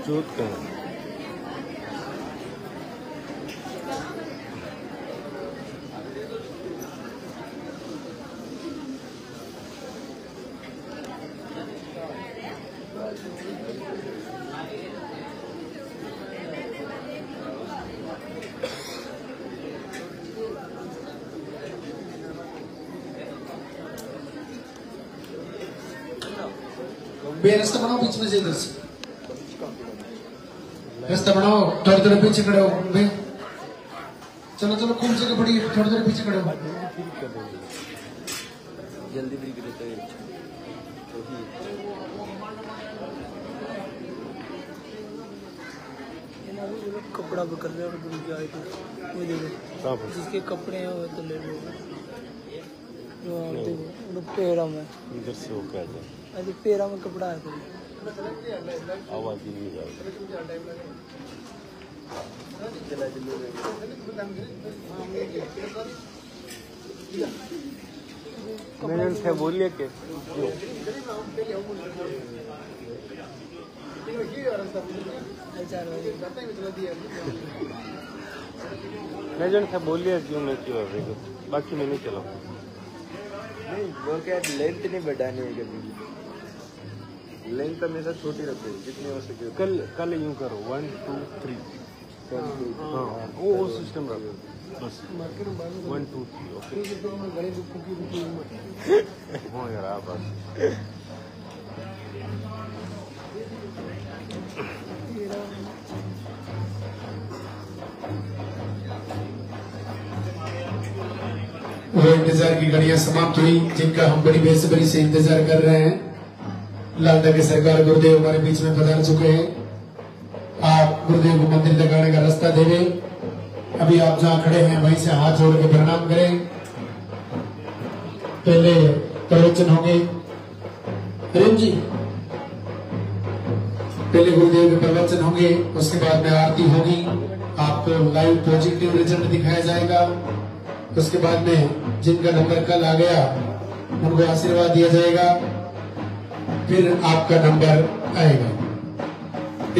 जोत का रास्ता बनाओ बीच में से, इधर से रास्ता बनाओ, थोड़ी थोड़ी पीछे खड़े हो बे। चलो चलो खूब जगह पड़ी, थोड़ी थोड़ी पीछे खड़े हो। जल्दी भी करते हैं कपड़ा पकड़ रहे और गुरु जाए तो ये देखो जिसके कपड़े हैं वो तो ले लो, जो आप देखो पेड़ा में इधर से होकर आ जाए। अरे पेड़ा में कपड़ा है तो आवाज ही नहीं जाएगी। मैंने उनसे बोलिए कि मैं जो उनसे बोलिए क्यों मैं क्यों बाकी मैं नहीं चलाऊँ। नहीं वो क्या लेंथ नहीं बढ़ानी है, कभी लेंथ हमेशा छोटी रखो जितनी हो सके। कल यूं करो 1 2 3 हाँ वो सिस्टम रखो बस 1 2 3 ओके। हाँ यार आप बस वो इंतजार की घड़ियां समाप्त हुई जिनका हम बड़ी बेसब्री से इंतजार कर रहे हैं। लालदा के सरकार गुरुदेव हमारे बीच में पधार चुके हैं। आप गुरुदेव को मंदिर तक आने का रास्ता दे रहे। अभी आप जहाँ खड़े हैं वहीं से हाथ जोड़ के प्रणाम करें। पहले प्रवचन होंगे प्रेम जी, पहले गुरुदेव के प्रवचन होंगे, उसके बाद में आरती होगी। आपको लाइव पॉजिटिव रिजल्ट दिखाया जाएगा। उसके बाद में जिनका नंबर कल आ गया उनको आशीर्वाद दिया जाएगा, फिर आपका नंबर आएगा।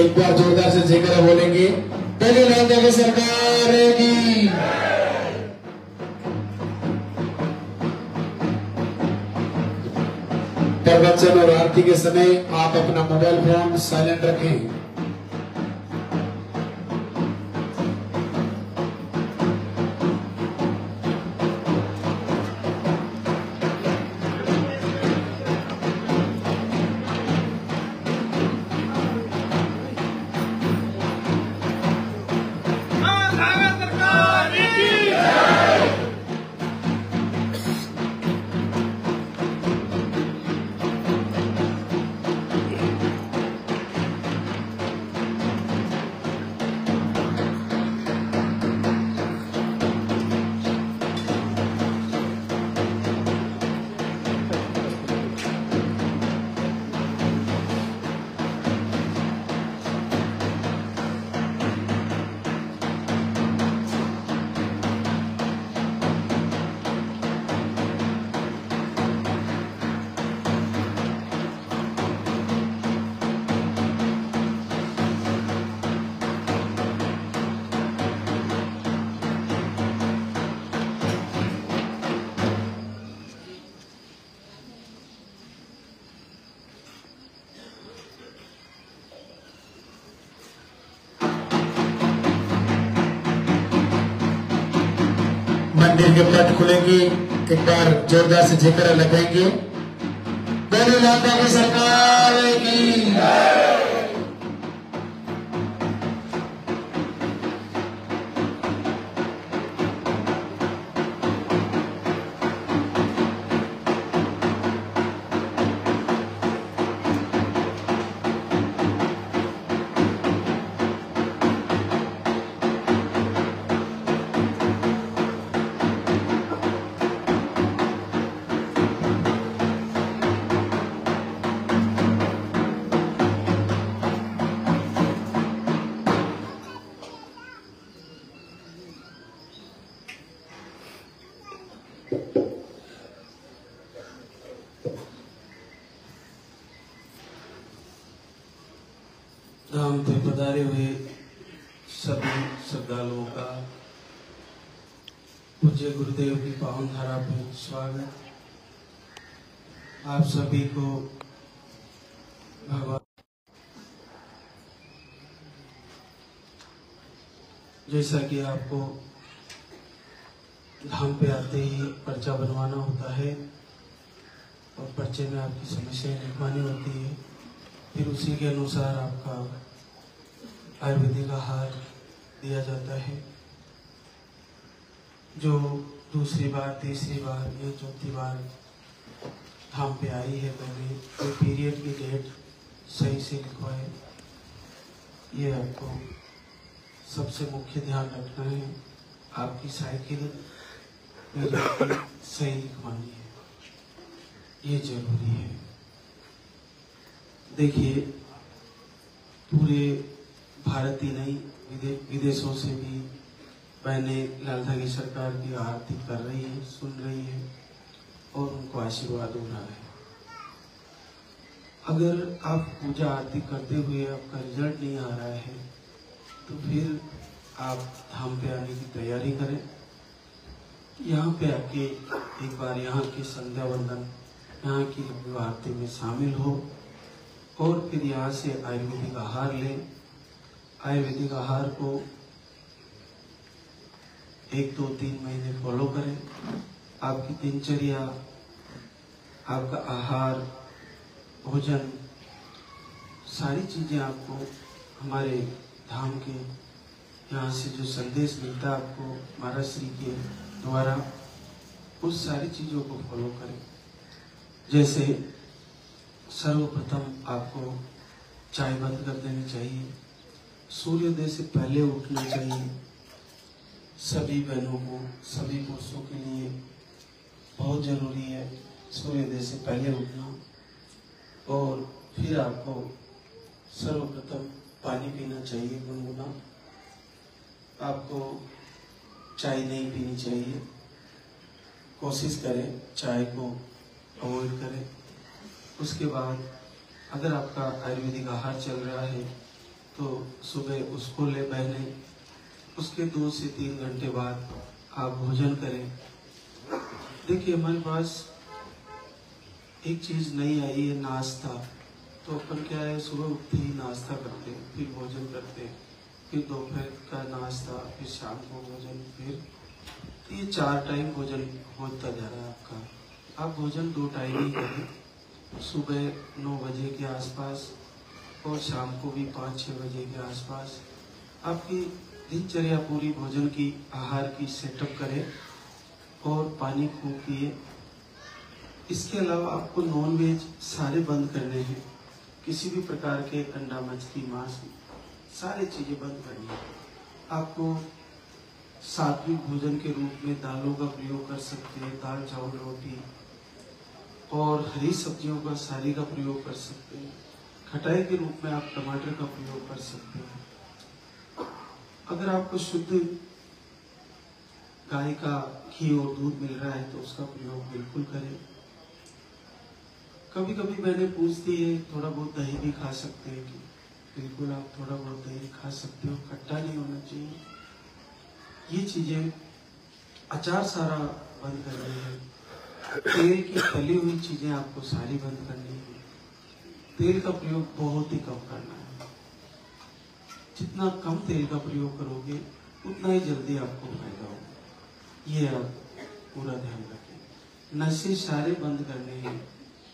एक बार जोरदार से जयकारा बोलेंगे, पहले लालदा की सरकार की। प्रवचन और आरती के समय आप अपना मोबाइल फोन साइलेंट रखें। मंदिर के पट खुलेंगे, एक बार जोरदार से जयकारा लगाएंगे। पहले लालदा की सरकार की। धाम पे पधारे हुए सभी श्रद्धालुओं का पूज्य गुरुदेव की पावन धारा पे स्वागत। आप सभी को भगवान, जैसा कि आपको धाम पे आते ही पर्चा बनवाना होता है और पर्चे में आपकी समस्याएं लिखवानी होती है, फिर उसी के अनुसार आपका आयुर्वेदिक आहार दिया जाता है। जो दूसरी बार, तीसरी बार या चौथी बार धाम पे आई है, पहले तो पीरियड की डेट सही से लिखवाए। ये आपको सबसे मुख्य ध्यान रखना है। आपकी साइकिल पीरियड की सही लिखवानी है, ये जरूरी है। देखिए, पूरे भारत ही नहीं, विदेशों से भी बहनें लालधा की सरकार की आरती कर रही है, सुन रही है और उनको आशीर्वाद हो रहा है। अगर आप पूजा आरती करते हुए आपका रिजल्ट नहीं आ रहा है तो फिर आप धाम पे आने की तैयारी करें। यहाँ पे आके एक बार यहाँ की संध्या वंदन, यहाँ की लघु आरती में शामिल हो और फिर यहाँ से आयुर्वेदिक आहार लें। आयुर्वेदिक आहार को 1, 2, 3 महीने फॉलो करें। आपकी दिनचर्या, आपका आहार, भोजन, सारी चीजें आपको हमारे धाम के यहाँ से जो संदेश मिलता है आपको महाराज श्री के द्वारा, उस सारी चीजों को फॉलो करें। जैसे सर्वप्रथम आपको चाय बंद कर देनी चाहिए, सूर्योदय से पहले उठना चाहिए। सभी बहनों को, सभी पुरुषों के लिए बहुत जरूरी है सूर्योदय से पहले उठना। और फिर आपको सर्वप्रथम पानी पीना चाहिए गुनगुना। आपको चाय नहीं पीनी चाहिए, कोशिश करें चाय को अवॉइड करें। उसके बाद अगर आपका आयुर्वेदिक आहार चल रहा है तो सुबह उसको ले बहने, उसके 2 से 3 घंटे बाद आप भोजन करें। देखिए, हमारे पास एक चीज नई आई है, नाश्ता। तो अपन क्या है, सुबह उठते ही नाश्ता करते हैं, फिर भोजन करते हैं, फिर दोपहर का नाश्ता, फिर शाम को भोजन, फिर ये 4 टाइम भोजन होता जा रहा है आपका। आप भोजन 2 टाइम ही करें, सुबह 9 बजे के आसपास और शाम को भी 5-6 बजे के आसपास। आपकी दिनचर्या पूरी भोजन की, आहार की सेटअप करें और पानी खूब पिए। इसके अलावा आपको नॉन वेज सारे बंद करने हैं। किसी भी प्रकार के अंडा, मछली, मांस, सारी चीजें बंद करनी है। आपको सात्विक भोजन के रूप में दालों का प्रयोग कर सकते हैं, दाल, चावल, रोटी, और हरी सब्जियों का, सारी का प्रयोग कर सकते हैं। खटाई के रूप में आप टमाटर का प्रयोग कर सकते हैं। अगर आपको शुद्ध गाय का घी और दूध मिल रहा है तो उसका प्रयोग बिल्कुल करें। कभी कभी मैंने पूछती है, थोड़ा बहुत दही भी खा सकते हैं कि? बिल्कुल, आप थोड़ा बहुत दही खा सकते हो, खट्टा नहीं होना चाहिए। ये चीजें, अचार सारा बंद करनी है। तेल की तली हुई चीजें आपको सारी बंद करनी है। तेल का प्रयोग बहुत ही कम करना है। जितना कम तेल का प्रयोग करोगे उतना ही जल्दी आपको फायदा होगा। ये आप पूरा ध्यान रखें। नशे सारे बंद करने हैं।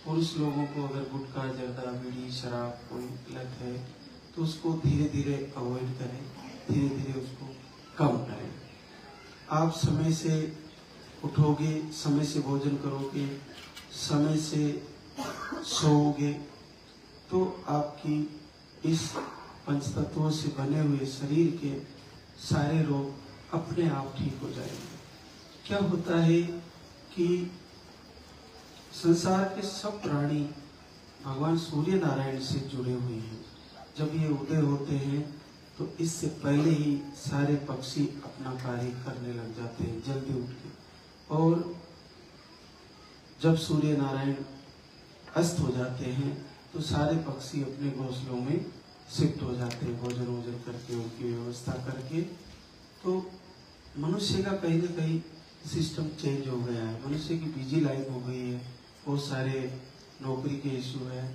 पुरुष लोगों को अगर गुटखा, जर्दा, बीड़ी, शराब कोई लत है तो उसको धीरे धीरे अवॉइड करें, धीरे धीरे उसको कम करें। आप समय से उठोगे, समय से भोजन करोगे, समय से सोओगे तो आपकी इस पंचतत्वों से बने हुए शरीर के सारे रोग अपने आप ठीक हो जाएंगे। क्या होता है कि संसार के सब प्राणी भगवान सूर्य नारायण से जुड़े हुए हैं। जब ये उदय होते हैं तो इससे पहले ही सारे पक्षी अपना कार्य करने लग जाते हैं जल्दी उठ के, और जब सूर्य नारायण अस्त हो जाते हैं तो सारे पक्षी अपने घोंसलों में शिफ्ट हो जाते हैं भोजन वोजन करके, उनकी व्यवस्था करके। तो मनुष्य का कहीं ना कहीं सिस्टम चेंज हो गया है, मनुष्य की बिजी लाइफ हो गई है, बहुत सारे नौकरी के इशू है,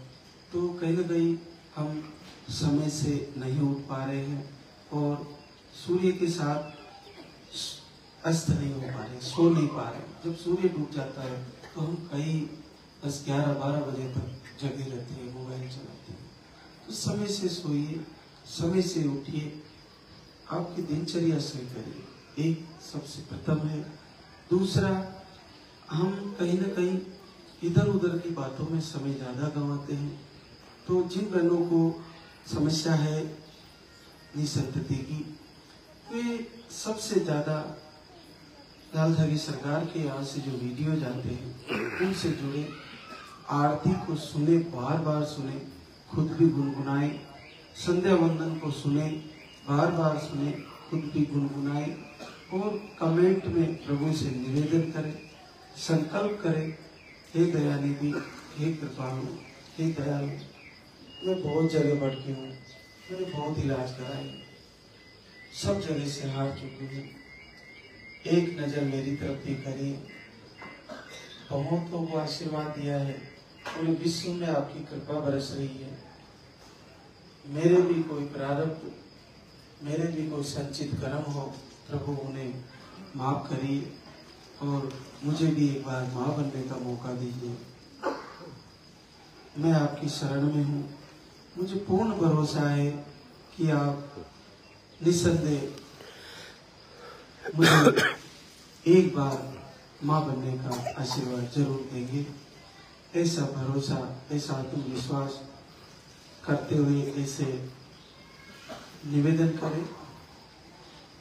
तो कहीं ना कहीं हम समय से नहीं उठ पा रहे हैं और सूर्य के साथ अस्त नहीं हो पा रहे, सो नहीं पा रहे। जब सूर्य डूब जाता है तो हम कई 10, 11, 12 बजे तक जगे रहते हैं, मोबाइल चलाते हैं। तो समय से सोइए, समय से उठिए, आपकी दिनचर्या सही करिए, एक सबसे प्रथम है। दूसरा, हम कहीं ना कहीं इधर उधर की बातों में समय ज्यादा गंवाते हैं। तो जिन बहनों को समस्या है निसंतति की, वे सबसे ज्यादा लालधारी सरकार के यहाँ से जो वीडियो जाते हैं उनसे जुड़े, आरती को सुने, बार बार सुने, खुद भी गुनगुनाए, संध्या वंदन को सुने, बार बार सुने, खुद भी गुनगुनाए और कमेंट में प्रभु से निवेदन करें, संकल्प करें, हे दयानिधि, हे कृपालु, हे दयालु, मैं बहुत जगह भटकी हूँ, मैंने बहुत इलाज कराए, सब जगह से हार चुकी हूँ, एक नजर मेरी तरफ भी करिए। बहुतों को आशीर्वाद दिया है, पूरे विश्व में आपकी कृपा बरस रही है। मेरे भी कोई प्रारब्ध, मेरे भी कोई संचित कर्म हो, प्रभु उन्हें माफ करिए और मुझे भी एक बार माँ बनने का मौका दीजिए। मैं आपकी शरण में हूँ, मुझे पूर्ण भरोसा है कि आप निस्संदेह मुझे एक बार माँ बनने का आशीर्वाद जरूर देंगे। ऐसा भरोसा, ऐसा आत्मविश्वास करते हुए ऐसे निवेदन करें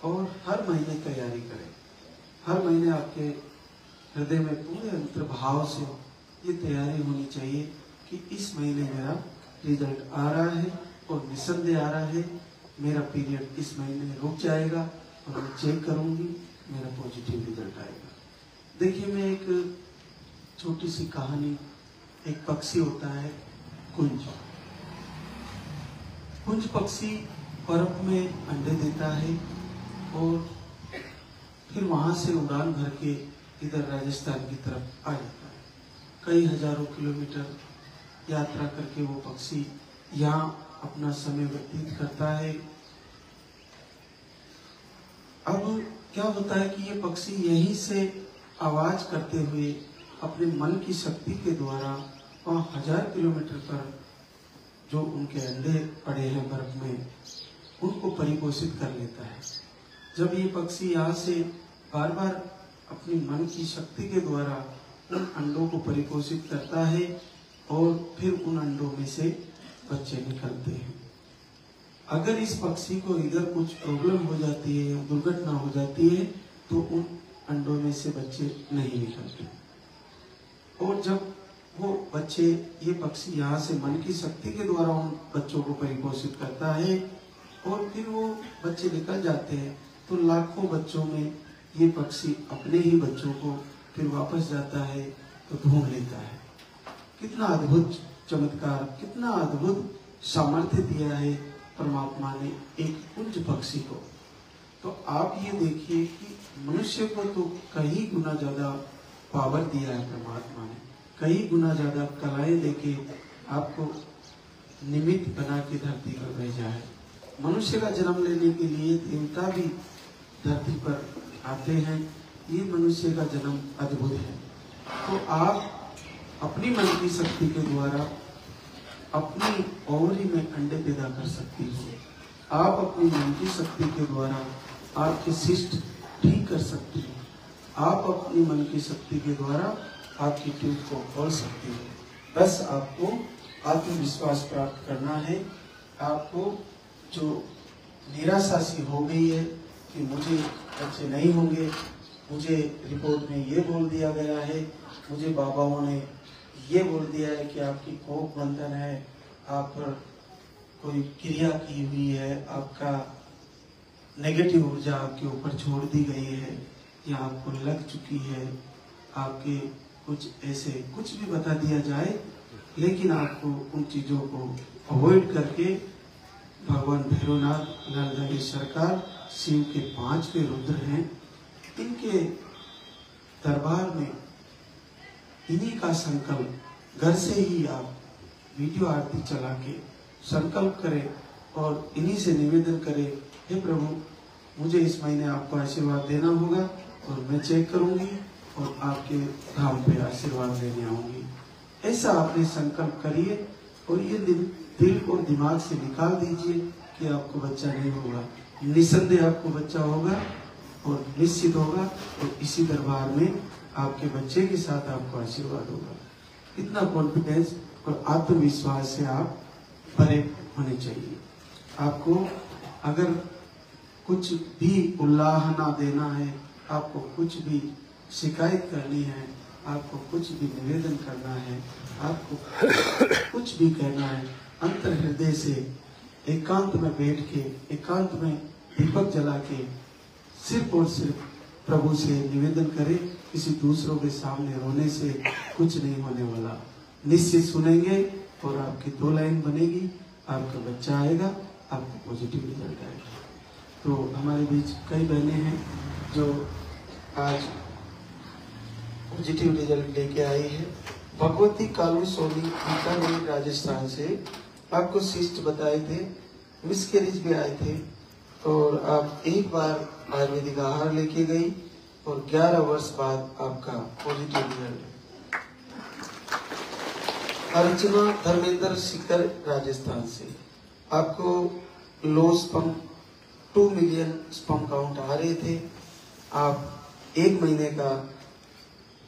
और हर महीने तैयारी करें। हर महीने आपके हृदय में पूरे अंतर्भाव से ये तैयारी होनी चाहिए कि इस महीने मेरा रिजल्ट आ रहा है और निस्संदेह आ रहा है, मेरा पीरियड इस महीने रुक जाएगा और मैं चेक करूंगी, मेरा पॉजिटिव रिजल्ट आएगा। देखिए, मैं एक छोटी सी कहानी, एक पक्षी होता है कुंज। कुंज पक्षी बर्फ में अंडे देता है और फिर वहां से उड़ान भर के इधर राजस्थान की तरफ आ जाता है। कई हजारों किलोमीटर यात्रा करके वो पक्षी यहाँ अपना समय व्यतीत करता है। अब क्या होता है कि ये पक्षी यहीं से आवाज करते हुए अपने मन की शक्ति के द्वारा वहाँ 1000 किलोमीटर पर जो उनके अंडे पड़े हैं बर्फ में, उनको परिपोषित कर लेता है। जब ये पक्षी यहाँ से बार बार अपनी मन की शक्ति के द्वारा उन अंडों को परिपोषित करता है और फिर उन अंडों में से बच्चे निकलते हैं। अगर इस पक्षी को इधर कुछ प्रॉब्लम हो जाती है या दुर्घटना हो जाती है तो उन अंडों में से बच्चे नहीं निकलते। और जब वो बच्चे, ये पक्षी यहाँ से मन की शक्ति के द्वारा उन बच्चों को परिपोषित करता है और फिर वो बच्चे निकल जाते हैं, तो लाखों बच्चों में ये पक्षी अपने ही बच्चों को फिर वापस जाता है तो ढूंढ लेता है। कितना अद्भुत चमत्कार, कितना अद्भुत सामर्थ्य दिया है परमात्मा ने एक कुंज पक्षी को। तो आप ये देखिए कि मनुष्य को तो कई गुना ज्यादा पावर दिया है परमात्मा ने, कई गुना ज्यादा कलाएं देके आपको निमित्त बना के धरती पर भेजा है। मनुष्य का जन्म लेने के लिए देवता भी धरती पर आते हैं। ये मनुष्य का जन्म अद्भुत है। तो आप अपनी मन की शक्ति के द्वारा अपनी ओवरी में अंडे पैदा कर सकती हो। आप अपनी मन की शक्ति के द्वारा आपके सिस्ट ठीक कर सकती हो। आप अपनी मन की शक्ति के द्वारा आपकी ट्यूब को खोल सकती हो। बस आपको आत्मविश्वास प्राप्त करना है। आपको जो निराशा सी हो गई है कि मुझे बच्चे नहीं होंगे, मुझे रिपोर्ट में ये बोल दिया गया है, मुझे बाबाओं ने ये बोल दिया है कि आपकी कोख बंधन है, आप पर कोई क्रिया की हुई है, आपका नेगेटिव ऊर्जा आपके ऊपर छोड़ दी गई है या आपको लग चुकी है, आपके कुछ ऐसे कुछ भी बता दिया जाए, लेकिन आपको उन चीजों को अवॉइड करके भगवान भैरवनाथ नलदगी सरकार शिव के 5वें रुद्र हैं। इनके दरबार में इन्हीं का संकल्प घर से ही आप वीडियो आरती चला के संकल्प करें और इन्हीं से निवेदन करें, हे प्रभु मुझे इस महीने आपको आशीर्वाद देना होगा और मैं चेक करूंगी और आपके धाम पे आशीर्वाद लेने आऊंगी। ऐसा आपने संकल्प करिए और ये दिल और दिमाग से निकाल दीजिए कि आपको बच्चा नहीं होगा। निसंदेह आपको बच्चा होगा और निश्चित होगा और इसी दरबार में आपके बच्चे के साथ आपको आशीर्वाद होगा। इतना कॉन्फिडेंस और आत्मविश्वास से आप भरे होने चाहिए। आपको अगर कुछ भी उल्लाहना देना है, आपको कुछ भी शिकायत करनी है, आपको कुछ भी निवेदन करना है, आपको कुछ भी कहना है, अंतर हृदय से एकांत में बैठ के, एकांत में दीपक जला के सिर्फ और सिर्फ प्रभु से निवेदन करें। किसी दूसरों के सामने रोने से कुछ नहीं होने वाला। निश्चित सुनेंगे और आपकी 2 लाइन बनेगी, आपका बच्चा आएगा, आपको पॉजिटिव रिजल्ट आएगा। तो हमारे बीच कई बहनें हैं जो आज पॉजिटिव रिजल्ट लेके आई है। भगवती कालू सोनी बीकानेर राजस्थान से आपको शिष्ट बताए थे, मिसकैरेज भी आए थे और आप एक बार आयुर्वेदिक आहार लेके गई और 11 वर्ष बाद आपका पॉजिटिव रिजल्ट। अर्चना धर्मेंद्र शिखर राजस्थान से आपको low sperm 2 million sperm count आ रहे थे। आप 1 महीने का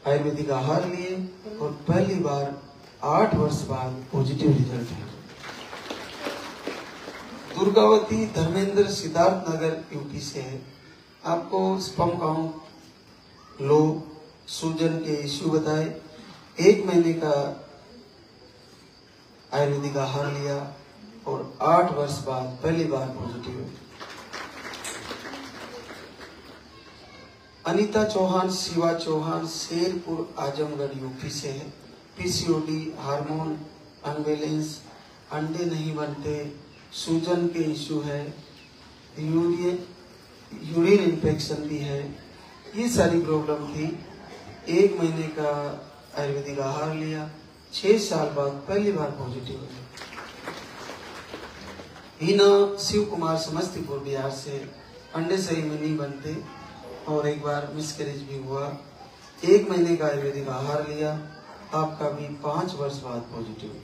आयुर्वेदिक आहार लिए और पहली बार 8 वर्ष बाद पॉजिटिव रिजल्ट है। दुर्गावती धर्मेंद्र सिद्धार्थ नगर यूपी से है। आपको स्पर्म काउंट लो, सूजन के इश्यू बताए, 1 महीने का आयुर्वेदिक आहार लिया और 8 वर्ष बाद पहली बार पॉजिटिव है। अनीता चौहान, शिवा चौहान शेरपुर आजमगढ़ यूपी से है। पीसीओडी, हार्मोन अनबैलेंस, अंडे नहीं बनते, सूजन के इश्यू है, यूरिन इन्फेक्शन भी है, ये सारी प्रॉब्लम थी। 1 महीने का आयुर्वेदिक आहार लिया, 6 साल बाद पहली बार पॉजिटिव है। हीना शिव कुमार समस्तीपुर बिहार से, अंडे सही में नहीं बनते और एक बार मिसकैरेज भी हुआ, 1 महीने का आयुर्वेदिक आहार लिया, आपका भी 5 वर्ष बाद पॉजिटिव है।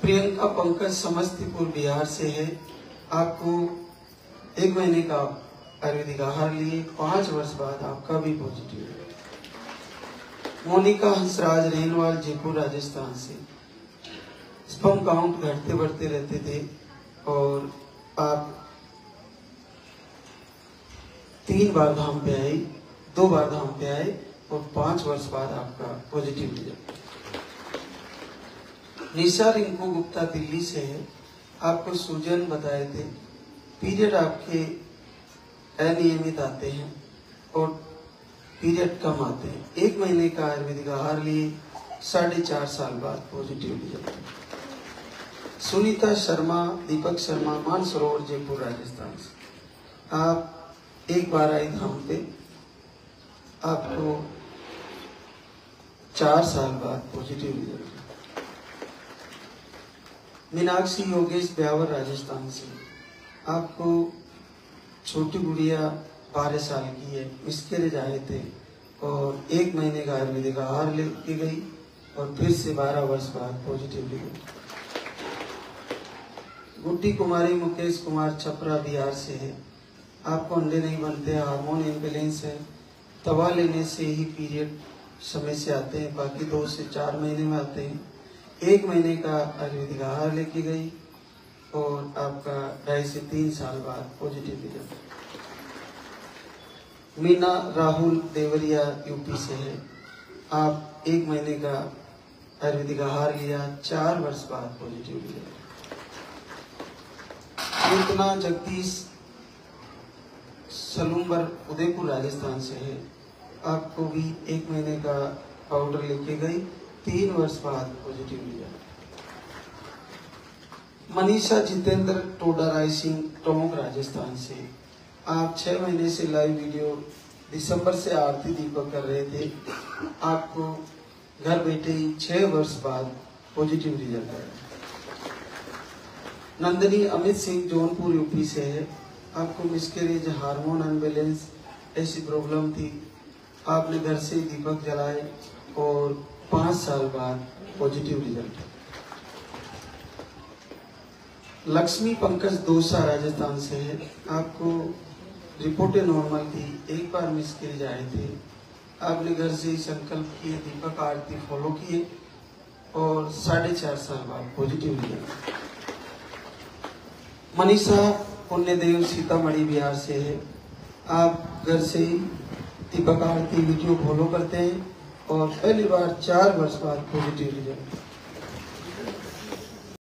प्रियंका पंकज समस्तीपुर बिहार से है। आपको 1 महीने का आयुर्वेदिक आहार लिए, 5 वर्ष बाद आपका भी पॉजिटिव है। मोनिका हंसराज रेनवाल जयपुर राजस्थान से, स्पर्म काउंट घटते बढ़ते रहते थे और आप 3 बार धाम पे आई, 2 बार धाम पे आए और 5 वर्ष बाद आपका पॉजिटिव रिजल्ट। निशा रिंकू गुप्ता दिल्ली से है। आपको सूजन बताए थे, पीरियड आपके अनियमित आते हैं और पीरियड कम आते हैं। 1 महीने का आयुर्वेदिक आहार लिए, 4.5 साल बाद पॉजिटिव रिजल्ट। सुनीता शर्मा, दीपक शर्मा, मानसरोवर जयपुर राजस्थान से, आप 1 बार आए धाम पे, आपको 4 साल बाद पॉजिटिव रिजल्ट। मीनाक्षी योगेश ब्यावर राजस्थान से, आपको छोटी गुड़िया 12 साल की है, मिसकैरेज आए थे और 1 महीने का आयुर्वेदिक आहार लेके गई और फिर से 12 वर्ष बाद पॉजिटिव रिजल्ट। गुड्डी कुमारी मुकेश कुमार छपरा बिहार से है। आपको अंडे नहीं बनते, हार्मोन इम्बैलेंस है, दवा लेने से ही पीरियड समय से आते हैं, बाकी 2 से 4 महीने में आते हैं। 1 महीने का आयुर्वेदिक आहार लेके गई और आपका 2.5 से 3 साल बाद positive result. Meena Rahul Deoria UP से है। आप 1 महीने का आयुर्वेदिक आहार लिया, 4 वर्ष बाद पॉजिटिव रिजल्ट। कीर्तना जगदीश सलूम्बर उदयपुर राजस्थान से है। आपको भी 1 महीने का पाउडर लेके गई, 3 वर्ष बाद पॉजिटिव रिजल्ट। मनीषा जितेंद्र टोडा राय सिंह टोंक राजस्थान से। आप 6 महीने से लाइव वीडियो दिसंबर से आरती दीपक कर रहे थे, आपको घर बैठे ही 6 वर्ष बाद पॉजिटिव रिजल्ट आया। नंदनी अमित सिंह जौनपुर यूपी से है। आपको मिसकैरेज, हार्मोन अनबैलेंस ऐसी प्रॉब्लम थी, आपने घर से दीपक जलाए और 5 साल बाद पॉजिटिव रिजल्ट। लक्ष्मी पंकज दोसा राजस्थान से है। आपको रिपोर्टें नॉर्मल थी, एक बार मिसकैरेज आए थे, आपने घर से ही संकल्प किए, दीपक आरती फॉलो किए और 4.5 साल बाद पॉजिटिव रिजल्ट। मनीषा पुण्यदेव सीतामढ़ी बिहार से है। आप घर से ही दीपक आरती वीडियो फॉलो करते हैं और पहली बार 4 वर्ष बाद पॉजिटिव रिजल्ट।